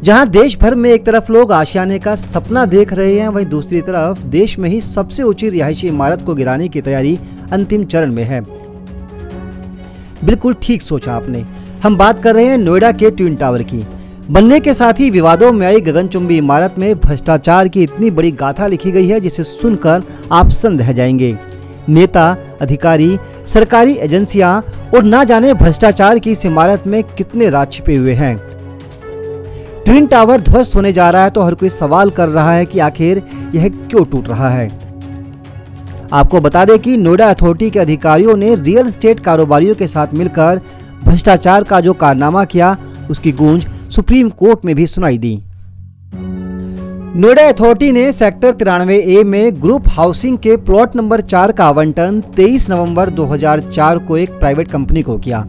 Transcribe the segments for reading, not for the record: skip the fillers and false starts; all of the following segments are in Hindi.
जहां देश भर में एक तरफ लोग आशियाने का सपना देख रहे हैं, वहीं दूसरी तरफ देश में ही सबसे ऊंची रिहायशी इमारत को गिराने की तैयारी अंतिम चरण में है। बिल्कुल ठीक सोचा आपने, हम बात कर रहे हैं नोएडा के ट्विन टावर की। बनने के साथ ही विवादों में आई गगनचुंबी इमारत में भ्रष्टाचार की इतनी बड़ी गाथा लिखी गई है जिसे सुनकर आप सन्न रह जाएंगे। नेता, अधिकारी, सरकारी एजेंसियां और ना जाने भ्रष्टाचार की इस इमारत में कितने राज छिपे हुए हैं। ट्विन टावर ध्वस्त होने जा रहा है तो हर कोई सवाल कर रहा है कि आखिर यह क्यों टूट रहा है। आपको बता दें कि नोएडा अथॉरिटी के अधिकारियों ने रियल एस्टेट कारोबारियों के साथ मिलकर भ्रष्टाचार का जो कारनामा किया, उसकी गूंज सुप्रीम कोर्ट में भी सुनाई दी। नोएडा अथॉरिटी ने सेक्टर 93A में ग्रुप हाउसिंग के प्लॉट नंबर 4 का आवंटन 23 नवंबर 2004 को एक प्राइवेट कंपनी को किया।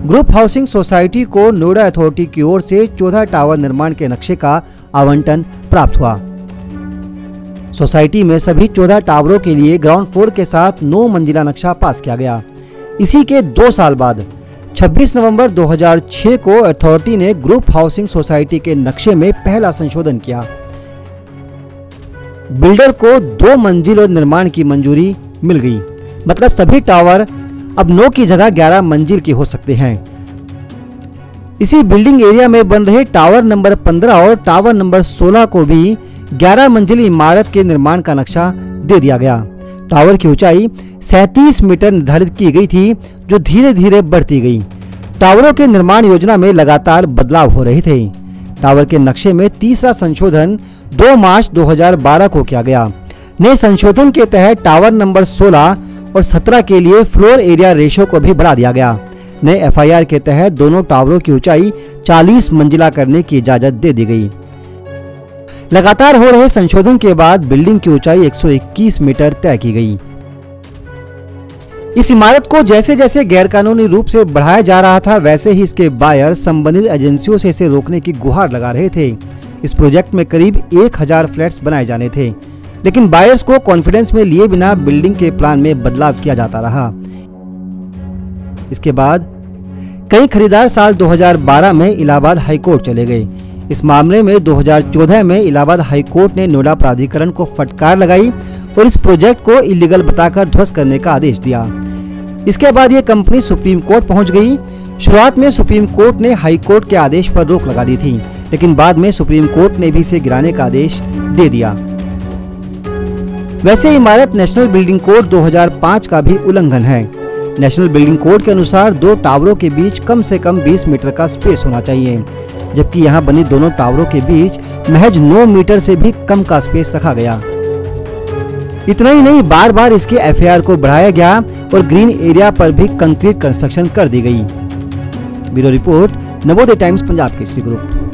ग्रुप हाउसिंग सोसाइटी को नोएडा अथॉरिटी की ओर से 14 टावर निर्माण के नक्शे का आवंटन प्राप्त हुआ। सोसाइटी में सभी 14 टावरों के लिए ग्राउंड फ्लोर के साथ 9 मंजिला नक्शा पास किया गया। इसी के 2 साल बाद 26 नवंबर 2006 को अथॉरिटी ने ग्रुप हाउसिंग सोसाइटी के नक्शे में पहला संशोधन किया। बिल्डर को 2 मंजिल और निर्माण की मंजूरी मिल गई, मतलब सभी टावर अब 9 की जगह 11 मंजिल के हो सकते हैं। इसी बिल्डिंग एरिया में बन रहे टावर नंबर 15 और टावर नंबर 16 को भी 11 मंजिली इमारत के निर्माण का नक्शा दे दिया गया। टावर की ऊंचाई 37 मीटर निर्धारित की गई थी, जो धीरे धीरे बढ़ती गई। टावरों के निर्माण योजना में लगातार बदलाव हो रहे थे। टावर के नक्शे में तीसरा संशोधन 2 मार्च 2012 को किया गया। नए संशोधन के तहत टावर नंबर 16 और 17 के लिए फ्लोर एरिया रेशो को भी बढ़ा दिया गया। नए FIR के तहत दोनों टावरों की ऊंचाई 40 मंजिला करने की इजाजत दे दी गई। लगातार हो रहे संशोधन के बाद बिल्डिंग की ऊंचाई 121 मीटर तय की गई। इस इमारत को जैसे जैसे गैरकानूनी रूप से बढ़ाया जा रहा था, वैसे ही इसके बायर संबंधित एजेंसियों से इसे रोकने की गुहार लगा रहे थे। इस प्रोजेक्ट में करीब 1000 फ्लैट्स बनाए जाने थे, लेकिन बायर्स को कॉन्फिडेंस में लिए बिना बिल्डिंग के प्लान में बदलाव किया जाता रहा। इसके बाद कई खरीदार साल 2012 में इलाहाबाद हाईकोर्ट चले गए। इस मामले में 2014 में इलाहाबाद हाईकोर्ट ने नोएडा प्राधिकरण को फटकार लगाई और इस प्रोजेक्ट को इलीगल बताकर ध्वस्त करने का आदेश दिया। इसके बाद ये कंपनी सुप्रीम कोर्ट पहुंच गई। शुरुआत में सुप्रीम कोर्ट ने हाई कोर्ट के आदेश पर रोक लगा दी थी, लेकिन बाद में सुप्रीम कोर्ट ने भी इसे गिराने का आदेश दे दिया। वैसे इमारत नेशनल बिल्डिंग कोड 2005 का भी उल्लंघन है। नेशनल बिल्डिंग कोड के अनुसार 2 टावरों के बीच कम से कम 20 मीटर का स्पेस होना चाहिए, जबकि यहां बनी दोनों टावरों के बीच महज 9 मीटर से भी कम का स्पेस रखा गया। इतना ही नहीं, बार बार इसके FIR को बढ़ाया गया और ग्रीन एरिया पर भी कंक्रीट कंस्ट्रक्शन कर दी गई। Bureau report, Navodaya times, Punjab Kesari group.